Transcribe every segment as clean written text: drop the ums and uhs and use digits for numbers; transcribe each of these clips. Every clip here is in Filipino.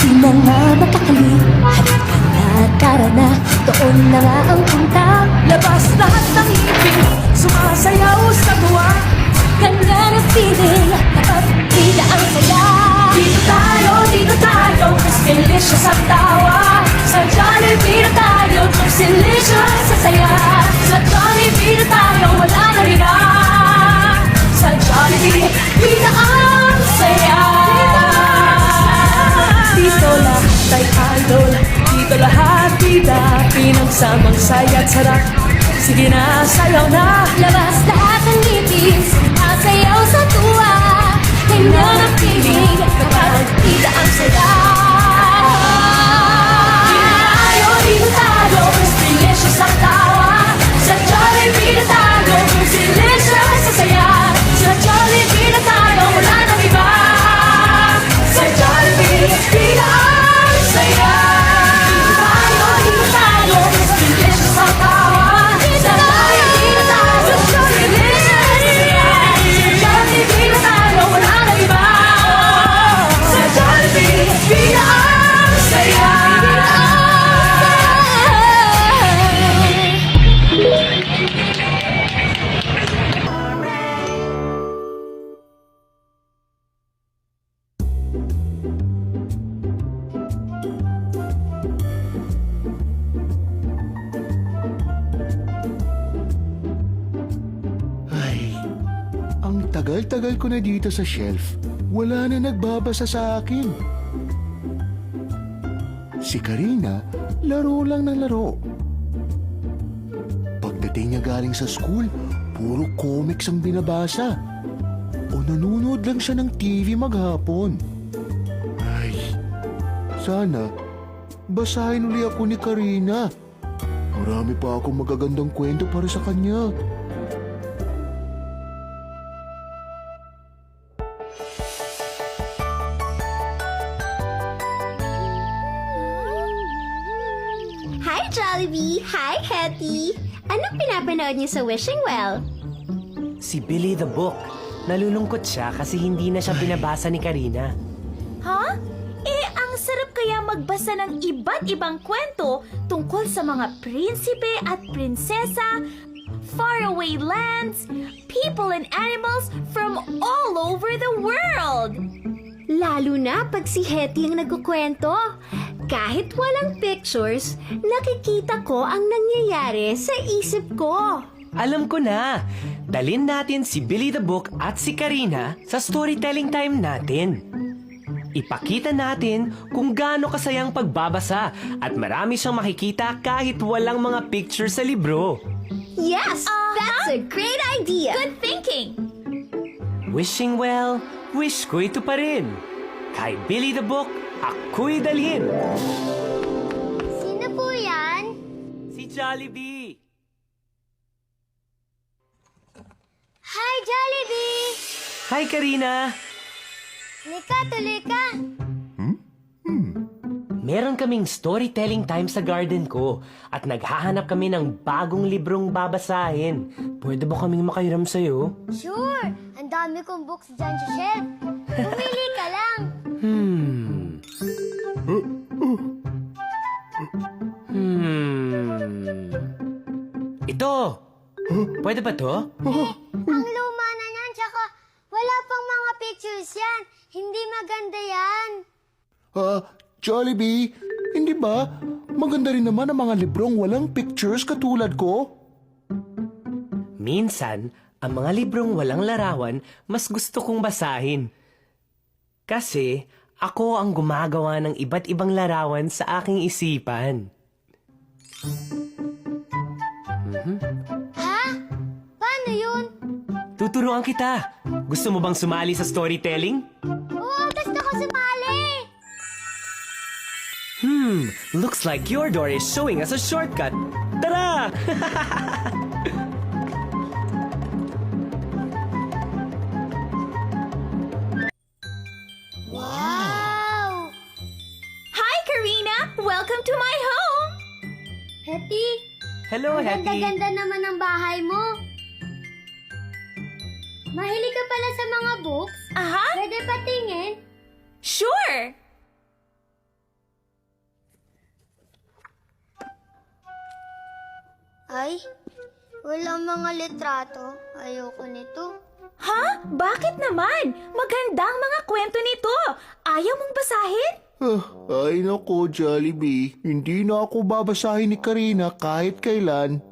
Di na nga mapakali. Halika na, tara na, doon na nga ang punta. Labas lahat ng ngipin, sumasayaw sa tuwa. Ganda ng feeling, at bida ang saya. Dito tayo, mas delicious ang tawa. Sa Jollibee na tayo, mas delicious sa saya. Sa Jollibee na tayo, wala na rin na. Sa Jollibee, bida ang saya. Dito lahat ay idol, dito lahat bida. Pinagsamang saya't sarap, sige na, sayaw na. Labas lahat ng ngipin, sumasayaw sa tuwa. Ganda ng feeling, kapag bida ang saya. Dito tayo, mas delicious ang tawa. Sa Jollibee na tayo, mas delicious sa saya. Sa Jollibee na tayo, wala nang iba. Sa Jollibee, bida ang saya. Dito tayo, mas delicious ang tawa. Sa Jollibee na tayo, mas delicious sa saya. Sa Jollibee na tayo, wala nang iba. Sa Jollibee, bida ang saya. Ay, ang tagal-tagal ko na dito sa shelf. Wala na nagbabasa sa akin. Si Karina, laro lang ng laro. Pagdating niya galing sa school, puro comics ang binabasa. O nanonood lang siya ng TV maghapon. Ay, sana basahin uli ako ni Karina. Marami pa akong magagandang kwento para sa kanya. Hi Jollibee! Hi Hetty! Anong pinapanood niyo sa Wishing Well? Si Billy the Book. Nalulungkot siya kasi hindi na siya binabasa ni Karina. Ha? Ang sarap kaya magbasa ng iba't ibang kwento tungkol sa mga prinsipe at prinsesa, faraway lands, people and animals from all over the world. Lalo na pag si Hetty ang nagkukwento. Kahit walang pictures, nakikita ko ang nangyayari sa isip ko. Alam ko na! Dalin natin si Billy the Book at si Karina sa storytelling time natin. Ipakita natin kung gaano kasayang pagbabasa at marami siyang makikita kahit walang mga picture sa libro. Yes! That's a great idea! Good thinking! Wishing well, wish ko ito pa rin. Kay Billy the Book, ako'y dalhin. Sino po yan? Si Jollibee. Hi Jollibee! Hi, Karina! Lika, tuloy ka! Meron kaming storytelling time sa garden ko at naghahanap kami ng bagong librong babasahin. Pwede ba kaming makahiram sa'yo? Sure! Ang dami kong books dyan sa shelf. Pumili ka lang. Ito! Pwede ba to? Ang luma na yan, tsaka wala pang mga pictures yan. Hindi maganda yan. Jollibee, hindi ba? Maganda rin naman ang mga librong walang pictures katulad ko. Minsan, ang mga librong walang larawan, mas gusto kong basahin. Kasi, ako ang gumagawa ng iba't ibang larawan sa aking isipan. Ha? Paano yun? Tuturuan kita. Gusto mo bang sumali sa storytelling? Oo, gusto ko sumali. Looks like your door is showing us a shortcut. Tara! Wow! Hi, Karina! Welcome to my home! Hetty, Hello, ang Hetty. ganda-ganda naman ng bahay mo. Mahilig ka pala sa mga books? Aha! Pwede pa tingin? Sure! Ay, walang mga litrato. Ayoko nito. Ha? Bakit naman? Magandang mga kwento nito. Ayaw mong basahin? Ay nako, Jollibee. Hindi na ako babasahin ni Karina kahit kailan.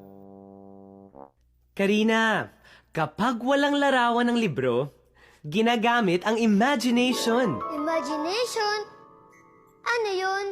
Karina, kapag walang larawan ng libro, ginagamit ang imagination. Imagination? Ano yun?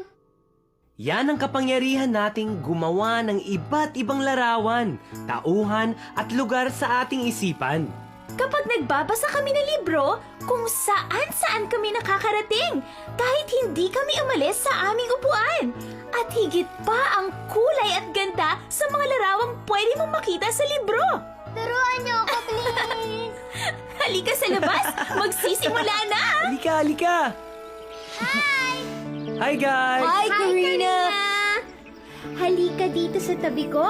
Yan ang kapangyarihan nating gumawa ng iba't ibang larawan, tauhan at lugar sa ating isipan. Kapag nagbabasa kami ng libro, kung saan-saan kami nakakarating, kahit hindi kami umalis sa aming upuan. At higit pa ang kulay at ganda sa mga larawang pwede mong makita sa libro. Turuan niyo ako, please. Halika sa labas, magsisimula na! Halika! Hi guys! Hi, Karina! Halika dito sa tabi ko.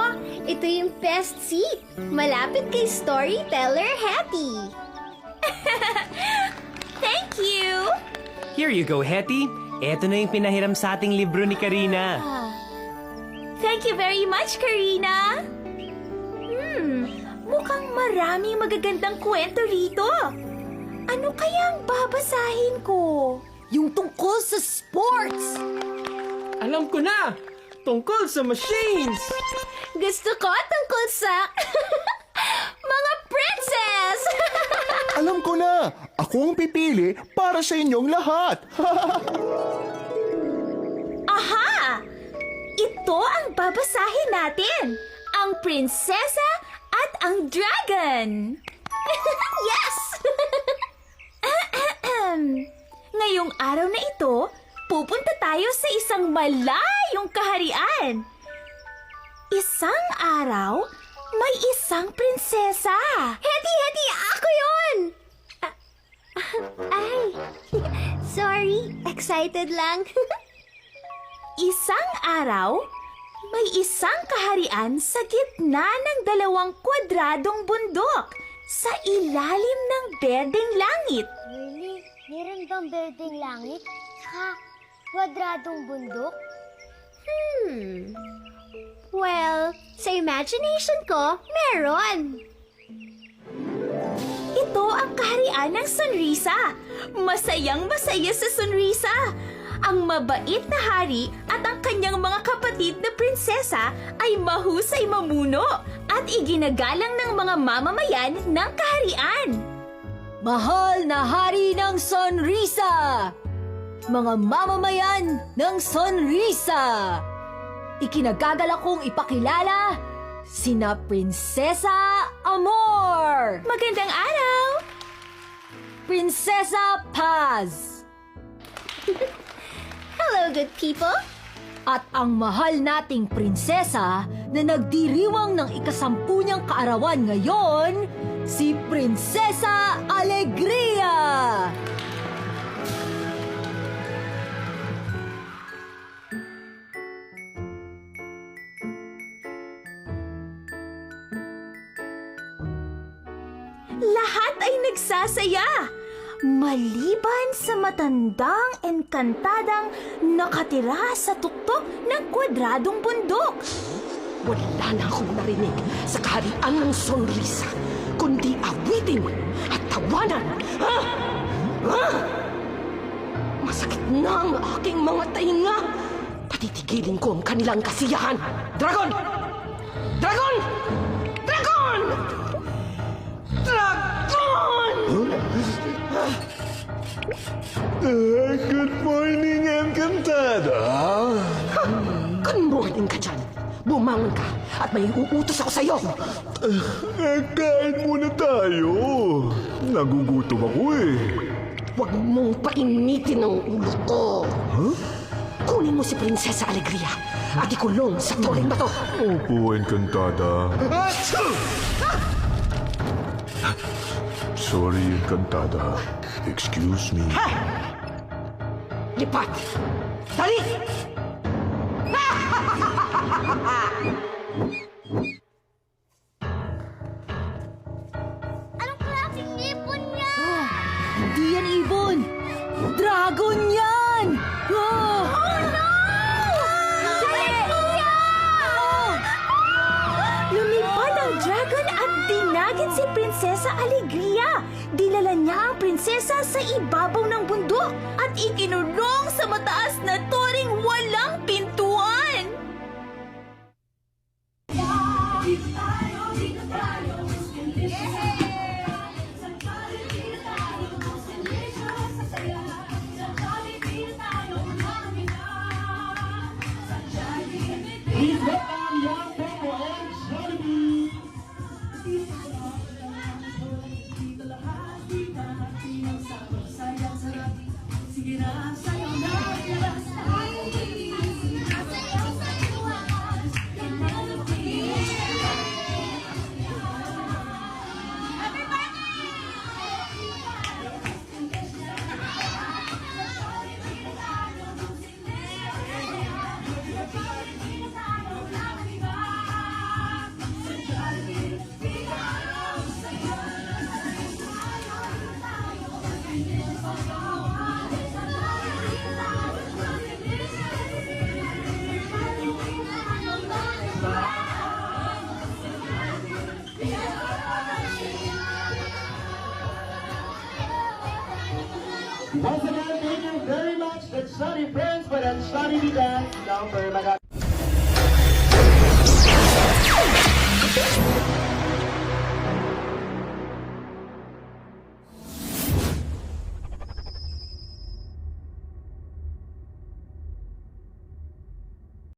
Ito yung best seat. Malapit kay storyteller Hetty. Thank you! Here you go, Hetty. Eto na yung pinahiram sa ating libro ni Karina. Thank you very much, Karina. Mukhang maraming magagandang kwento rito. Ano kaya ang babasahin ko? Yung tungkol sa sports! Alam ko na! Tungkol sa machines! Gusto ko tungkol sa mga princess! Alam ko na! Ako ang pipili para sa inyong lahat! Aha! Ito ang babasahin natin. Ang prinsesa at ang dragon. Yes! Ngayong araw na ito, pupunta tayo sa isang malayong kaharian. Isang araw, may isang prinsesa. Hetty! Ako yun! Ay, sorry. Excited lang. Isang araw, may isang kaharian sa gitna ng 2 kwadradong bundok sa ilalim ng berdeng langit. Really? Meron bang building langit? Ha? Kwadradong bundok? Well, sa imagination ko, meron. Ito ang kaharian ng Sonrisa. Masayang-masaya sa Sonrisa. Ang mabait na hari at ang kanyang mga kapatid na prinsesa ay mahusay mamuno at iginagalang ng mga mamamayan ng kaharian. Mahal na hari ng Sonrisa! Mga mamamayan ng Sonrisa! Ikinagagalak kong ipakilala sina Prinsesa Amor! Magandang araw! Prinsesa Paz! Hello, good people! At ang mahal nating prinsesa na nagdiriwang ng ika-10 niyang kaarawan ngayon, si Prinsesa Alegria! Lahat ay nagsasaya. Maliban sa matandang engkantadang nakatira sa tuktok ng kwadradong bundok. Wala na akong narinig sa kaharian ng Sonrisa, kundi awitin at tawanan. Ha? Ha? Masakit na ang aking mga tainga. Patitigilin ko ang kanilang kasiyahan. Dragon! Dragon! Dragon! Dragon! Good morning, Encantada! Good morning ka dyan. Bumangon ka at may uutos ako sa'yo. Kain muna tayo. Nagugutom ako eh. Huwag mong painitin ang ulo ko. Huh? Kunin Kunin mo si Prinsesa Alegria at ikulong sa turing bato. Opo, Encantada. Sorry, Encantada. Excuse me. Lipat! Dali! Anong klaseng nipon niya? Hindi yan ibon! Dragon yan! Oh no! Lumipad ang dragon at dinagit si Prinsesa Alegria. Dinala niya ang prinsesa sa ibabaw ng bundok at ikinulong sa mataas na toring walang pintuan. Once again, thank you very much. That's Sunny Friends, but that's Sunny Bidan. Number,